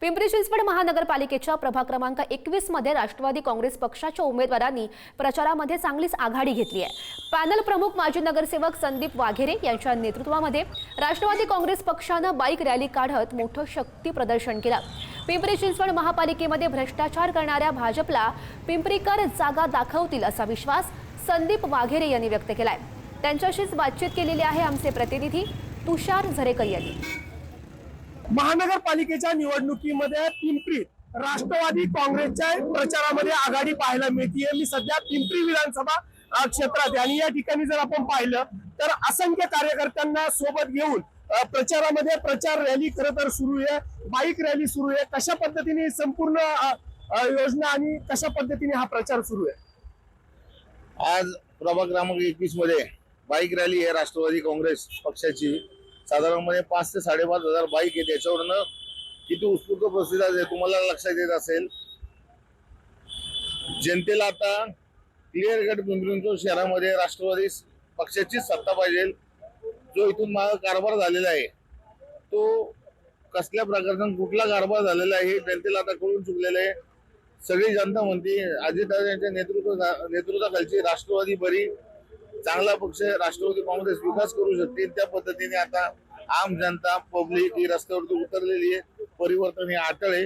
पिंपरी चिंचवड महानगरपालिकेच्या प्रभाग क्रमांक 21 मध्ये राष्ट्रवादी काँग्रेस पक्षाच्या उमेदवारांनी प्रचारामध्ये चांगलीच आघाडी घेतली आहे। पॅनल प्रमुख माजी नगरसेवक संदीप वाघेरे यांच्या नेतृत्वामध्ये राष्ट्रवादी काँग्रेस पक्षानं बाईक रॅली काढत मोठं शक्ती प्रदर्शन केलं। पिंपरी चिंचवड महापालिकेमध्ये भ्रष्टाचार करणाऱ्या भाजपला पिंपरीकर जागा दाखवतील असा विश्वास संदीप वाघेरे यांनी व्यक्त केलाय। त्यांच्याशीच बातचीत केलेली आहे आमचे प्रतिनिधी तुषार झरेकर यांनी। महानगरपालिकेच्या निवडणुकीमध्ये पिंपरीत राष्ट्रवादी काँग्रेसच्या प्रचारामध्ये आघाडी पाहायला मिळते। मी सध्या पिंपरी विधानसभा क्षेत्रात आणि या ठिकाणी जर आपण पाहिलं तर असंख्य कार्यकर्त्यांना सोबत घेऊन प्रचारामध्ये प्रचार रॅली खरं तर सुरू आहे, बाईक रॅली सुरू आहे। कशा पद्धतीने संपूर्ण योजना आणि कशा पद्धतीने हा प्रचार सुरू आहे? आज प्रभाग क्रमांक 21 मध्ये बाईक रॅली आहे राष्ट्रवादी काँग्रेस पक्षाची। साधारणपणे 5 ते 5.5 हजार बाईक आहे। त्याच्यावरनं किती उत्स्फूर्त प्रतिसाद आहे तुम्हाला लक्षात येत असेल। जनतेला आता क्लिअर कट पिंपरी चिंचवड शहरामध्ये राष्ट्रवादी पक्षाची सत्ता पाहिजे। जो इथून मागे कारभार झालेला आहे तो कसल्या प्रकारचा कुठला कारभार झालेला आहे हे जनतेला आता कळून चुकलेलं आहे। सगळी जनता म्हणते अजितदादा यांच्या नेतृत्वाखालची राष्ट्रवादी बरी चांगला पक्ष राष्ट्रवादी काँग्रेस विकास करू शकते। त्या पद्धतीने आता आम जनता पब्लिक ही रस्त्यावरती उतरलेली आहे। परिवर्तन हे अटळ आहे।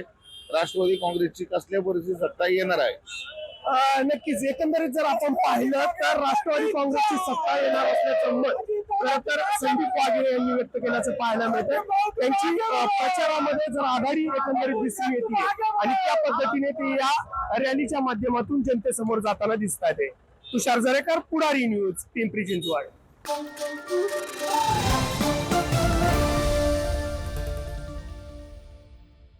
राष्ट्रवादी काँग्रेसची कसल्या परिस्थितीत सत्ता येणार आहे। नक्कीच एकंदरीत जर आपण पाहिलं तर राष्ट्रवादी काँग्रेसची सत्ता येणार असल्याचं मत तर संदीप वाघेरे यांनी व्यक्त केल्याचं पाहायला मिळतं। त्यांची प्रचारामध्ये जर आघाडी एकंदरीत दिसून येते आणि त्या पद्धतीने ते या रॅलीच्या माध्यमातून जनतेसमोर जाताना दिसतात। तुषार झरेकर, पुढारी न्यूज, पिंपरी चिंचवड।